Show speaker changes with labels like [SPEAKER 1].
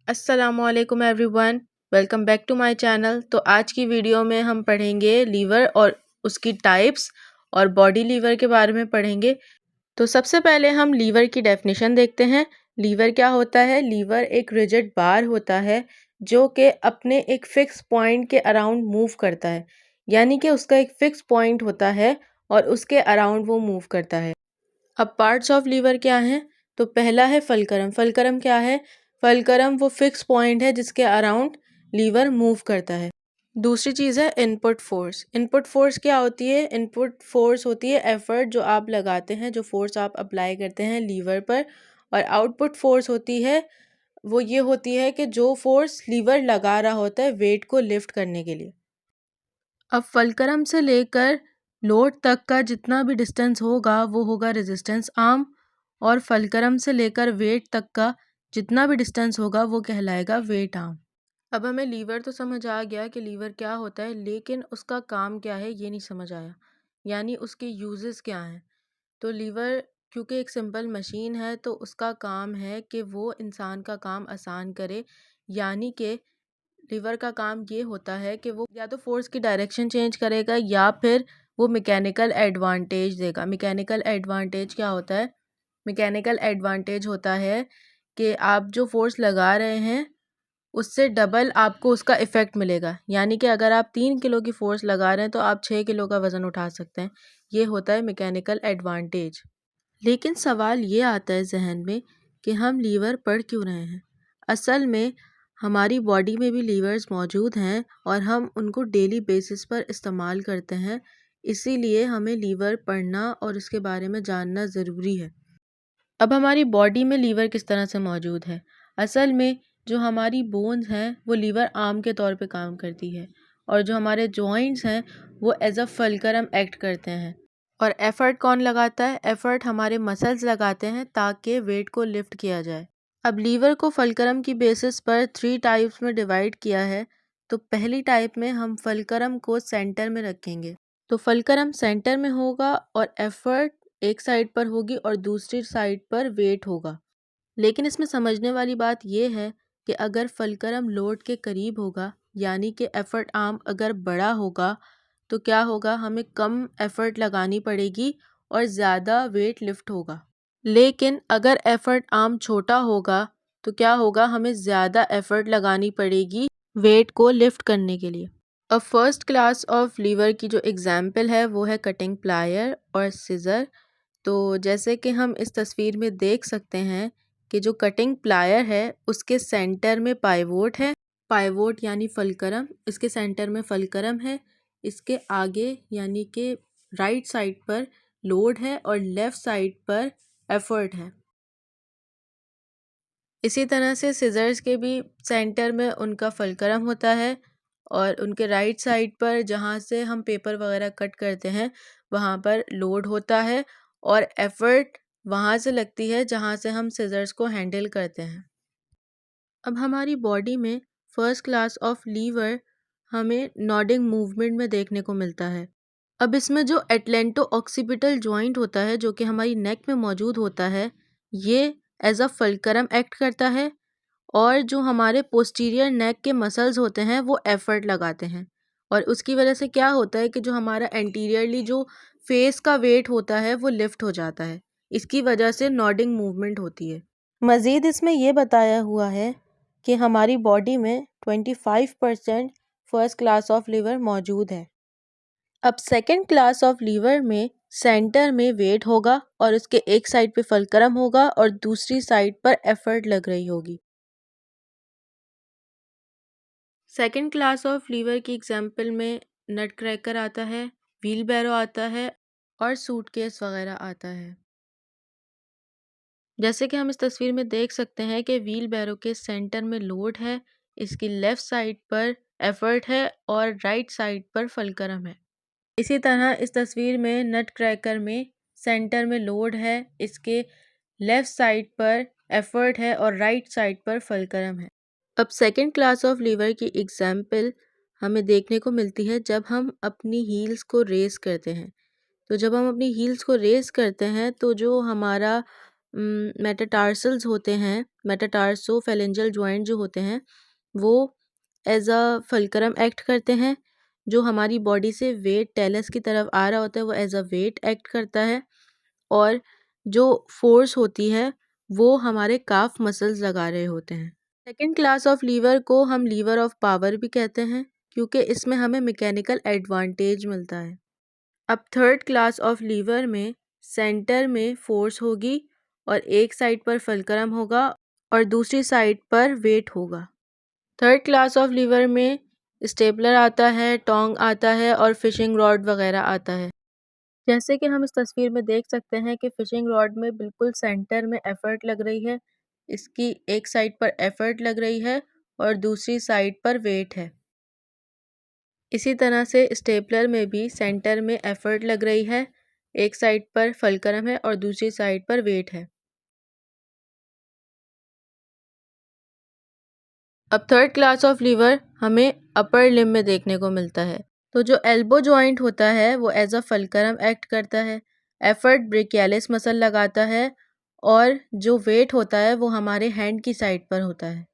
[SPEAKER 1] अस्सलामुअलैकुम everyone, welcome back to my channel. तो आज की वीडियो में हम पढ़ेंगे लीवर और उसकी टाइप्स और बॉडी लीवर के बारे में पढ़ेंगे। तो सबसे पहले हम लीवर की डेफिनेशन देखते हैं। लीवर क्या होता है? लीवर एक रिजिड बार होता है जो कि अपने एक फिक्स पॉइंट के अराउंड मूव करता है, यानी कि उसका एक फिक्स पॉइंट होता है और उसके अराउंड वो मूव करता है। अब पार्ट्स ऑफ लीवर क्या हैं? तो पहला है फलक्रम। फलक्रम क्या है? फलक्रम वो फिक्स पॉइंट है जिसके अराउंड लीवर मूव करता है। दूसरी चीज़ है इनपुट फोर्स। इनपुट फोर्स क्या होती है? इनपुट फोर्स होती है एफर्ट जो आप लगाते हैं, जो फोर्स आप अप्लाई करते हैं लीवर पर। और आउटपुट फोर्स होती है, वो ये होती है कि जो फोर्स लीवर लगा रहा होता है वेट को लिफ्ट करने के लिए। अब फलक्रम से लेकर लोड तक का जितना भी डिस्टेंस होगा वो होगा रेजिस्टेंस आर्म, और फलक्रम से लेकर वेट तक का जितना भी डिस्टेंस होगा वो कहलाएगा वेट आर्म। अब हमें लीवर तो समझ आ गया कि लीवर क्या होता है, लेकिन उसका काम क्या है ये नहीं समझ आया, यानी उसके यूजेस क्या हैं। तो लीवर क्योंकि एक सिंपल मशीन है तो उसका काम है कि वो इंसान का काम आसान करे, यानी कि लीवर का काम ये होता है कि वो या तो फोर्स की डायरेक्शन चेंज करेगा या फिर वो मैकेनिकल एडवांटेज देगा। मैकेनिकल एडवांटेज क्या होता है? मैकेनिकल एडवांटेज होता है कि आप जो फोर्स लगा रहे हैं उससे डबल आपको उसका इफ़ेक्ट मिलेगा, यानी कि अगर आप 3 किलो की फोर्स लगा रहे हैं तो आप 6 किलो का वज़न उठा सकते हैं। ये होता है मैकेनिकल एडवांटेज। लेकिन सवाल ये आता है जहन में कि हम लीवर पढ़ क्यों रहे हैं? असल में हमारी बॉडी में भी लीवर्स मौजूद हैं और हम उनको डेली बेसिस पर इस्तेमाल करते हैं, इसीलिए हमें लीवर पढ़ना और उसके बारे में जानना ज़रूरी है। अब हमारी बॉडी में लीवर किस तरह से मौजूद है? असल में जो हमारी बोन्स हैं वो लीवर आर्म के तौर पे काम करती है, और जो हमारे जॉइंट्स हैं वो एज अ फलक्रम एक्ट करते हैं। और एफ़र्ट कौन लगाता है? एफ़र्ट हमारे मसल्स लगाते हैं ताकि वेट को लिफ्ट किया जाए। अब लीवर को फलक्रम की बेसिस पर 3 टाइप्स में डिवाइड किया है। तो पहली टाइप में हम फलक्रम को सेंटर में रखेंगे। तो फलक्रम सेंटर में होगा और एफ़र्ट एक साइड पर होगी और दूसरी साइड पर वेट होगा। लेकिन इसमें समझने वाली बात यह है कि अगर फलक्रम लोड के करीब होगा, यानी कि एफ़र्ट आर्म अगर बड़ा होगा, तो क्या होगा? हमें कम एफ़र्ट लगानी पड़ेगी और ज़्यादा वेट लिफ्ट होगा। लेकिन अगर एफ़र्ट आर्म छोटा होगा तो क्या होगा? हमें ज़्यादा एफ़र्ट लगानी पड़ेगी वेट को लिफ्ट करने के लिए। अब फर्स्ट क्लास ऑफ लीवर की जो एग्जाम्पल है वो है कटिंग प्लायर और सीज़र। तो जैसे कि हम इस तस्वीर में देख सकते हैं कि जो कटिंग प्लायर है उसके सेंटर में पाइवोट है। पाइवोट यानी फलक्रम, इसके सेंटर में फलक्रम है। इसके आगे यानी कि राइट साइड पर लोड है और लेफ़्ट साइड पर एफ़र्ट है। इसी तरह से सिज़र्स के भी सेंटर में उनका फलक्रम होता है और उनके राइट साइड पर जहाँ से हम पेपर वगैरह कट करते हैं वहाँ पर लोड होता है, और एफ़र्ट वहाँ से लगती है जहाँ से हम सिज़र्स को हैंडल करते हैं। अब हमारी बॉडी में फर्स्ट क्लास ऑफ लीवर हमें नॉडिंग मूवमेंट में देखने को मिलता है। अब इसमें जो एटलेंटो ऑक्सीपिटल जॉइंट होता है जो कि हमारी नेक में मौजूद होता है, ये एज अ फलक्रम एक्ट करता है, और जो हमारे पोस्टीरियर नेक के मसल्स होते हैं वो एफर्ट लगाते हैं, और उसकी वजह से क्या होता है कि जो हमारा एंटीरियरली जो फेस का वेट होता है वो लिफ्ट हो जाता है। इसकी वजह से नॉडिंग मूवमेंट होती है। मज़ीद इसमें ये बताया हुआ है कि हमारी बॉडी में 25% फर्स्ट क्लास ऑफ लीवर मौजूद है। अब सेकंड क्लास ऑफ लीवर में सेंटर में वेट होगा और उसके एक साइड पे फलक्रम होगा और दूसरी साइड पर एफर्ट लग रही होगी। सेकंड क्लास ऑफ लीवर की एग्जांपल में नट क्रैकर आता है, व्हील बैरो आता है और सूटकेस वगैरह आता है। जैसे कि हम इस तस्वीर में देख सकते हैं कि व्हील बैरो के सेंटर में लोड है, इसकी लेफ़्ट साइड पर एफर्ट है और राइट साइड पर फलक्रम है। इसी तरह इस तस्वीर में नट क्रैकर में सेंटर में लोड है, इसके लेफ़्ट साइड पर एफर्ट है और राइट साइड पर फलक्रम है। अब सेकंड क्लास ऑफ लीवर की एग्जाम्पल हमें देखने को मिलती है जब हम अपनी हील्स को रेस करते हैं। तो जब हम अपनी हील्स को रेस करते हैं तो जो हमारा मेटाटार्सल्स होते हैं, मेटाटार्सोफेरेंजियल जॉइंट जो होते हैं वो एज अ फल्क्रम एक्ट करते हैं। जो हमारी बॉडी से वेट टेलस की तरफ आ रहा होता है वो एज अ वेट एक्ट करता है। और जो फोर्स होती है वो हमारे काफ मसल्स लगा रहे होते हैं। सेकेंड क्लास ऑफ लीवर को हम लीवर ऑफ पावर भी कहते हैं क्योंकि इसमें हमें मैकेनिकल एडवांटेज मिलता है। अब थर्ड क्लास ऑफ लीवर में सेंटर में फोर्स होगी और एक साइड पर फल्क्रम होगा और दूसरी साइड पर वेट होगा। थर्ड क्लास ऑफ लीवर में स्टेपलर आता है, टोंग आता है और फिशिंग रॉड वगैरह आता है। जैसे कि हम इस तस्वीर में देख सकते हैं कि फिशिंग रॉड में बिल्कुल सेंटर में एफर्ट लग रही है, इसकी एक साइड पर एफर्ट लग रही है और दूसरी साइड पर वेट है। इसी तरह से स्टेपलर में भी सेंटर में एफर्ट लग रही है, एक साइड पर फल्क्रम है और दूसरी साइड पर वेट है। अब थर्ड क्लास ऑफ लीवर हमें अपर लिम्ब में देखने को मिलता है। तो जो एल्बो जॉइंट होता है वो एज अ फल्क्रम एक्ट करता है, एफर्ट ब्रेकियालिस मसल लगाता है और जो वेट होता है वो हमारे हैंड की साइड पर होता है।